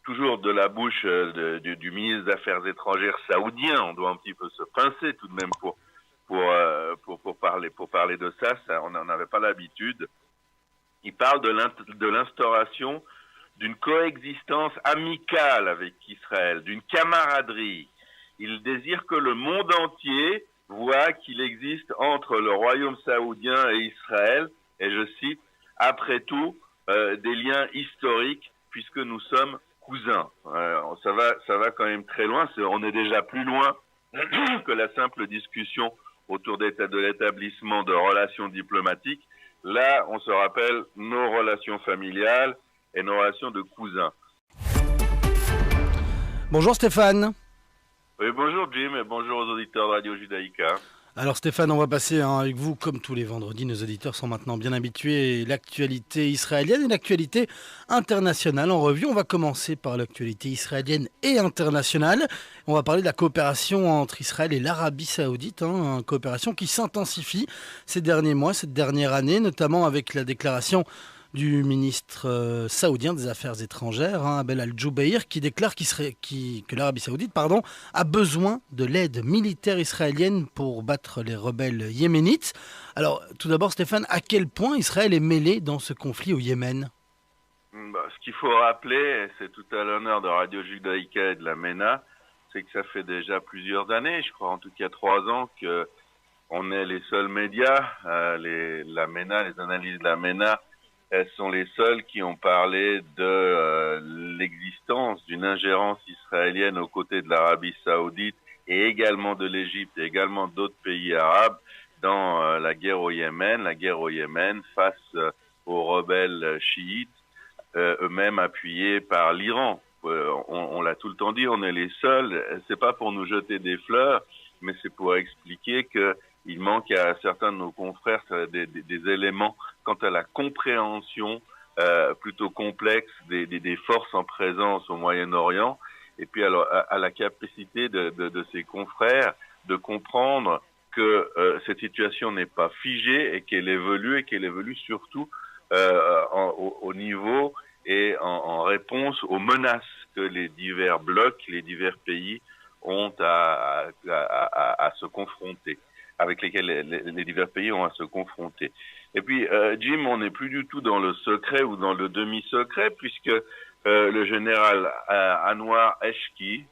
toujours de la bouche du ministre des Affaires étrangères saoudien. On doit un petit peu se pincer tout de même pour parler de ça. On n'en avait pas l'habitude. Il parle de l'instauration d'une coexistence amicale avec Israël, d'une camaraderie. Il désire que le monde entier voit qu'il existe entre le royaume saoudien et Israël, et je cite, après tout, des liens historiques puisque nous sommes cousins. Ça va quand même très loin. On est déjà plus loin que la simple discussion autour de l'établissement de relations diplomatiques. Là, on se rappelle nos relations familiales et nos relations de cousins. Bonjour Stéphane. Oui, bonjour Jim et bonjour aux auditeurs de Radio Judaïka. Alors Stéphane, on va passer avec vous, comme tous les vendredis, nos auditeurs sont maintenant bien habitués, l'actualité israélienne et l'actualité internationale en revue. On va commencer par l'actualité israélienne et internationale. On va parler de la coopération entre Israël et l'Arabie Saoudite, une coopération qui s'intensifie ces derniers mois, cette dernière année, notamment avec la déclaration du ministre saoudien des Affaires étrangères, Abel Al-Jubeir, qui déclare que l'Arabie Saoudite a besoin de l'aide militaire israélienne pour battre les rebelles yéménites. Alors, tout d'abord, Stéphane, à quel point Israël est mêlé dans ce conflit au Yémen ? Ce qu'il faut rappeler, et c'est tout à l'honneur de Radio Judaïka et de la MENA, c'est que ça fait déjà plusieurs années, je crois en tout cas 3 ans, qu'on est les seuls médias, la MENA, les analyses de la MENA, elles sont les seules qui ont parlé de l'existence d'une ingérence israélienne aux côtés de l'Arabie Saoudite et également de l'Égypte et également d'autres pays arabes dans la guerre au Yémen face aux rebelles chiites, eux-mêmes appuyés par l'Iran. On l'a tout le temps dit, on est les seuls. C'est pas pour nous jeter des fleurs, mais c'est pour expliquer que il manque à certains de nos confrères des éléments quant à la compréhension plutôt complexe des forces en présence au Moyen-Orient, et puis alors à la capacité de ces confrères de comprendre que cette situation n'est pas figée et qu'elle évolue surtout au niveau et en réponse aux menaces que les divers blocs, les divers pays ont à se confronter, avec lesquels les divers pays ont à se confronter. Et puis, Jim, on n'est plus du tout dans le secret ou dans le demi-secret, puisque le général Anwar Eshki,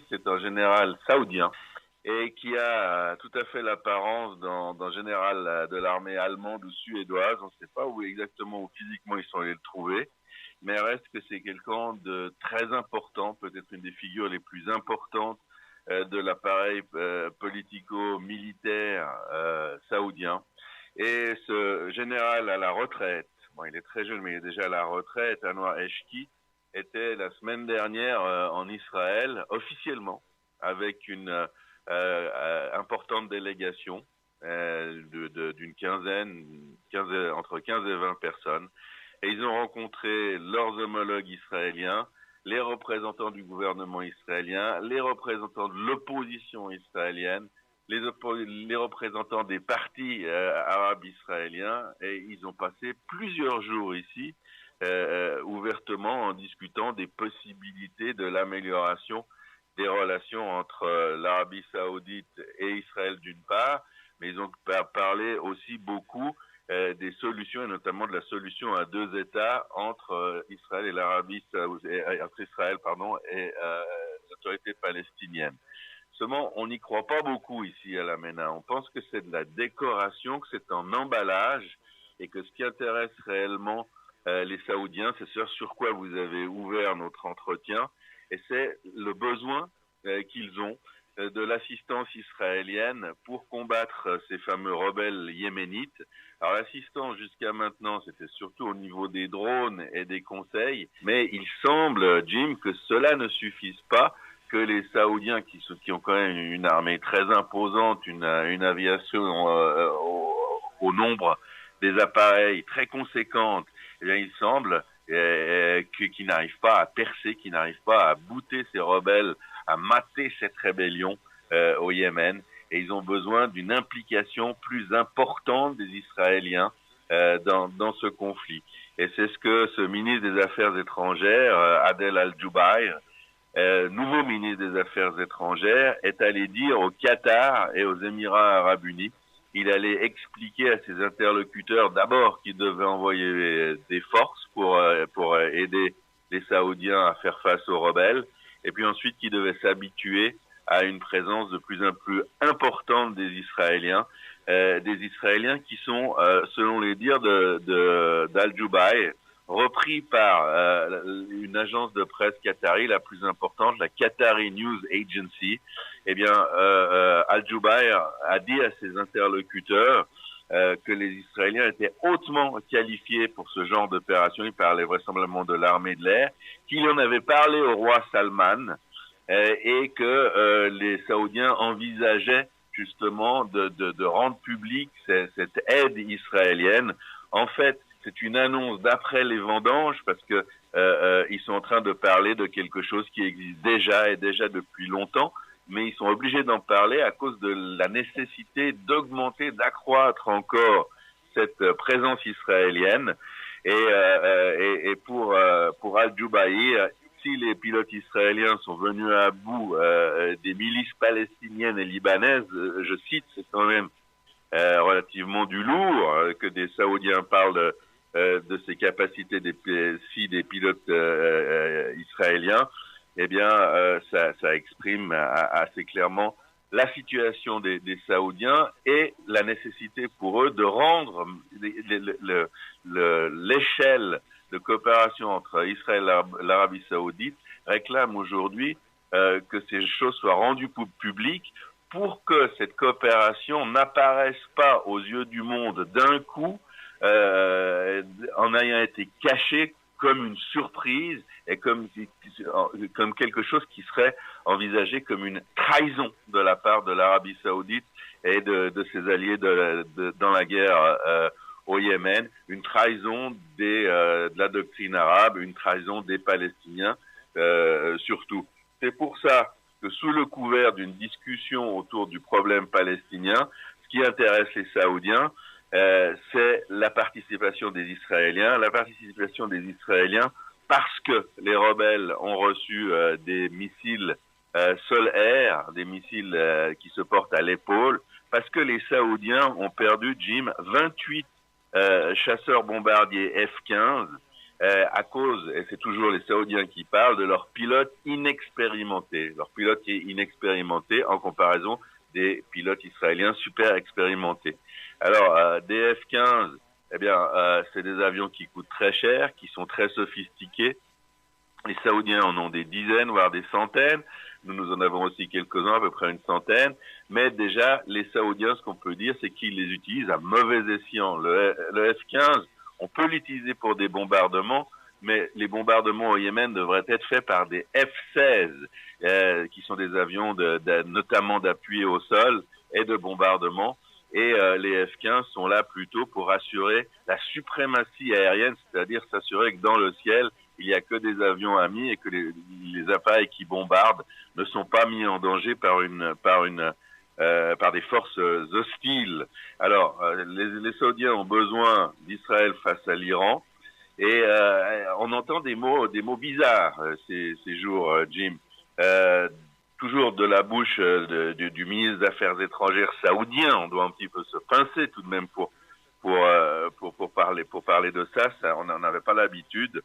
c'est un général saoudien, et qui a tout à fait l'apparence d'un général de l'armée allemande ou suédoise. On ne sait pas exactement où physiquement ils sont allés le trouver, mais reste que c'est quelqu'un de très important, peut-être une des figures les plus importantes de l'appareil politico-militaire saoudien. Et ce général à la retraite, il est très jeune mais il est déjà à la retraite, Anwar Eshki, était la semaine dernière en Israël officiellement avec une importante délégation d'une entre 15 et 20 personnes, et ils ont rencontré leurs homologues israéliens, les représentants du gouvernement israélien, les représentants de l'opposition israélienne, les représentants des partis arabes israéliens, et ils ont passé plusieurs jours ici ouvertement en discutant des possibilités de l'amélioration des relations entre l'Arabie Saoudite et Israël d'une part, mais ils ont parlé aussi beaucoup des solutions, et notamment de la solution à 2 États entre Israël et l'Arabie Saoudite, entre Israël, et l'autorité palestinienne. Seulement, on n'y croit pas beaucoup ici à la MENA. On pense que c'est de la décoration, que c'est un emballage, et que ce qui intéresse réellement les Saoudiens, c'est ce sur quoi vous avez ouvert notre entretien, et c'est le besoin qu'ils ont de l'assistance israélienne pour combattre ces fameux rebelles yéménites. Alors l'assistance jusqu'à maintenant, c'était surtout au niveau des drones et des conseils, mais il semble, Jim, que cela ne suffise pas, que les Saoudiens, qui ont quand même une armée très imposante, une aviation au nombre des appareils très conséquente, eh bien, il semble qu'ils n'arrivent pas à percer, qu'ils n'arrivent pas à bouter ces rebelles, à mater cette rébellion au Yémen, et ils ont besoin d'une implication plus importante des Israéliens dans ce conflit. Et c'est ce que ce ministre des Affaires étrangères, Adel Al-Jubair, nouveau ministre des Affaires étrangères, est allé dire au Qatar et aux Émirats arabes unis. Il allait expliquer à ses interlocuteurs d'abord qu'il devait envoyer des forces pour aider les Saoudiens à faire face aux rebelles, et puis ensuite qu'il devait s'habituer à une présence de plus en plus importante des Israéliens qui sont, selon les dires d'Al-Jubair, repris par une agence de presse qatari, la plus importante, la Qatari News Agency. Eh bien, Al-Jubair a dit à ses interlocuteurs que les Israéliens étaient hautement qualifiés pour ce genre d'opération. Il parlait vraisemblablement de l'armée de l'air, qu'il en avait parlé au roi Salman et que les Saoudiens envisageaient justement de rendre publique cette aide israélienne. En fait, c'est une annonce d'après les vendanges parce que ils sont en train de parler de quelque chose qui existe déjà et déjà depuis longtemps, mais ils sont obligés d'en parler à cause de la nécessité d'augmenter, d'accroître encore cette présence israélienne. Et pour Al-Jubair, si les pilotes israéliens sont venus à bout des milices palestiniennes et libanaises, je cite, c'est quand même relativement du lourd que des Saoudiens parlent de ces capacités des pilotes israéliens. Eh bien, ça exprime assez clairement la situation des Saoudiens et la nécessité pour eux de rendre l'échelle de coopération entre Israël et l'Arabie Saoudite réclame aujourd'hui que ces choses soient rendues publiques pour que cette coopération n'apparaisse pas aux yeux du monde d'un coup en ayant été cachée comme une surprise et comme quelque chose qui serait envisagé comme une trahison de la part de l'Arabie Saoudite et de ses alliés dans la guerre au Yémen, une trahison de la doctrine arabe, une trahison des Palestiniens surtout. C'est pour ça que sous le couvert d'une discussion autour du problème palestinien, ce qui intéresse les Saoudiens, c'est la participation des Israéliens. La participation des Israéliens parce que les rebelles ont reçu des missiles sol-air, des missiles qui se portent à l'épaule, parce que les Saoudiens ont perdu, Jim, 28 chasseurs bombardiers F-15 à cause, et c'est toujours les Saoudiens qui parlent, de leurs pilotes inexpérimentés. Leurs pilotes inexpérimentés en comparaison des pilotes israéliens super expérimentés. Alors, des F-15, eh bien, c'est des avions qui coûtent très cher, qui sont très sophistiqués. Les Saoudiens en ont des dizaines, voire des centaines. Nous en avons aussi quelques-uns, à peu près une centaine. Mais déjà, les Saoudiens, ce qu'on peut dire, c'est qu'ils les utilisent à mauvais escient. Le F-15, on peut l'utiliser pour des bombardements, mais les bombardements au Yémen devraient être faits par des F-16, qui sont des avions notamment d'appui au sol et de bombardement. Et les F-15 sont là plutôt pour assurer la suprématie aérienne, c'est-à-dire s'assurer que dans le ciel, il n'y a que des avions amis et que les appareils qui bombardent ne sont pas mis en danger par des forces hostiles. Alors, les Saoudiens ont besoin d'Israël face à l'Iran et on entend des mots bizarres ces jours, Jim. Toujours de la bouche du ministre des Affaires étrangères saoudien, on doit un petit peu se pincer tout de même pour parler de ça, on n'en avait pas l'habitude.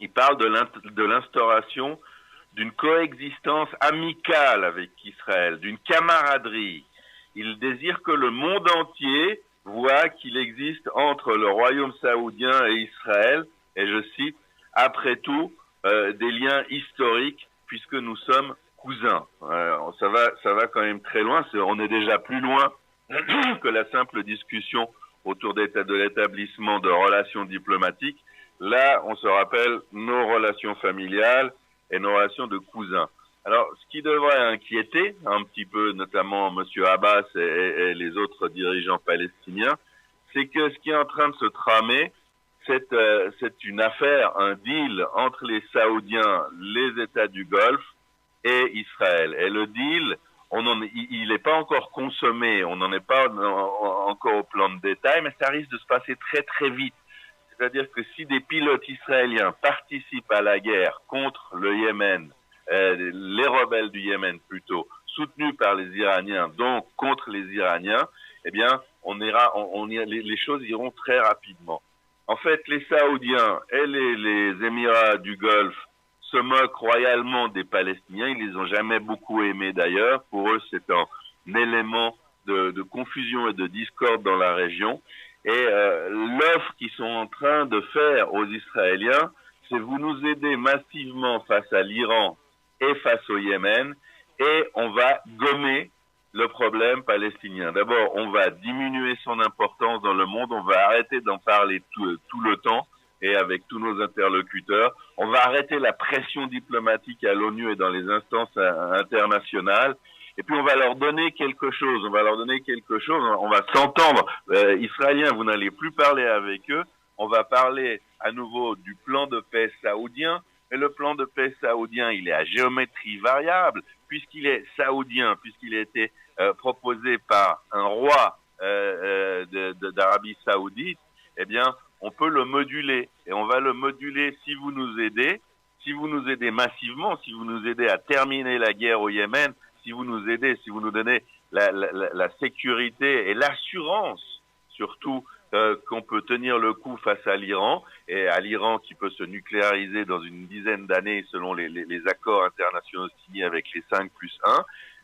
Il parle de l'instauration d'une coexistence amicale avec Israël, d'une camaraderie. Il désire que le monde entier voit qu'il existe entre le royaume saoudien et Israël, et je cite, après tout, des liens historiques puisque nous sommes cousins. Ça va quand même très loin. On est déjà plus loin que la simple discussion autour de l'établissement de relations diplomatiques. Là, on se rappelle nos relations familiales et nos relations de cousins. Alors, ce qui devrait inquiéter un petit peu, notamment M. Abbas et les autres dirigeants palestiniens, c'est que ce qui est en train de se tramer, c'est une affaire, un deal entre les Saoudiens, les États du Golfe et Israël. Et le deal, il n'est pas encore consommé, on n'en est pas encore au plan de détail, mais ça risque de se passer très très vite. C'est-à-dire que si des pilotes israéliens participent à la guerre contre le Yémen, les rebelles du Yémen plutôt, soutenus par les Iraniens, donc contre les Iraniens, eh bien, les choses iront très rapidement. En fait, les Saoudiens et les Émirats du Golfe se moquent royalement des Palestiniens. Ils les ont jamais beaucoup aimés d'ailleurs. Pour eux, c'est un élément de confusion et de discorde dans la région. Et l'offre qu'ils sont en train de faire aux Israéliens, c'est vous nous aidez massivement face à l'Iran et face au Yémen, et on va gommer le problème palestinien. D'abord, on va diminuer son importance dans le monde, on va arrêter d'en parler tout le temps, et avec tous nos interlocuteurs. On va arrêter la pression diplomatique à l'ONU et dans les instances internationales. Et puis on va leur donner quelque chose. On va s'entendre. Israéliens, vous n'allez plus parler avec eux. On va parler à nouveau du plan de paix saoudien. Et le plan de paix saoudien, il est à géométrie variable, puisqu'il est saoudien, puisqu'il a été proposé par un roi d'Arabie Saoudite. Eh bien, on peut le moduler, et on va le moduler si vous nous aidez massivement, si vous nous aidez à terminer la guerre au Yémen, si vous nous donnez la sécurité et l'assurance, surtout, qu'on peut tenir le coup face à l'Iran, et à l'Iran qui peut se nucléariser dans une dizaine d'années selon les accords internationaux signés avec les 5+1,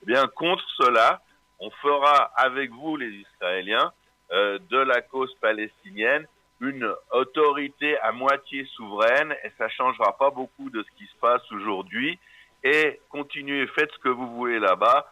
eh bien, contre cela, on fera avec vous, les Israéliens, de la cause palestinienne, une autorité à moitié souveraine, et ça changera pas beaucoup de ce qui se passe aujourd'hui, et continuez, faites ce que vous voulez là-bas,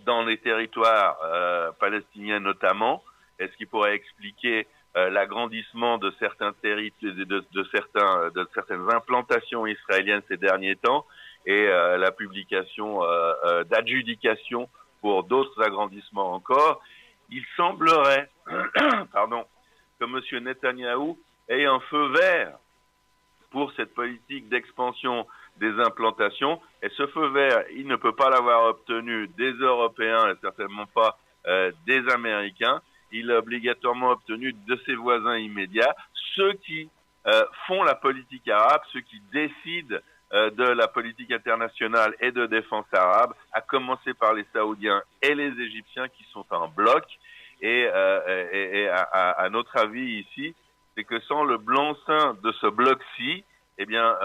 dans les territoires palestiniens notamment, et ce qui pourrait expliquer l'agrandissement de certains territoires, de certaines implantations israéliennes ces derniers temps, et la publication d'adjudications pour d'autres agrandissements encore. Il semblerait, que M. Netanyahou ait un feu vert pour cette politique d'expansion des implantations. Et ce feu vert, il ne peut pas l'avoir obtenu des Européens et certainement pas des Américains. Il l'a obligatoirement obtenu de ses voisins immédiats, ceux qui font la politique arabe, ceux qui décident de la politique internationale et de défense arabe, à commencer par les Saoudiens et les Égyptiens qui sont en bloc. Et à notre avis ici, c'est que sans le blanc-seing de ce bloc-ci, eh bien,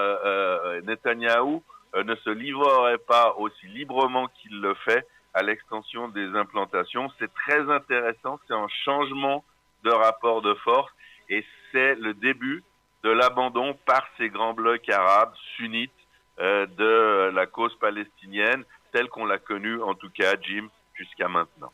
Netanyahou ne se livrerait pas aussi librement qu'il le fait à l'extension des implantations. C'est très intéressant, c'est un changement de rapport de force, et c'est le début de l'abandon par ces grands blocs arabes sunnites de la cause palestinienne, telle qu'on l'a connue, en tout cas, Jim, jusqu'à maintenant.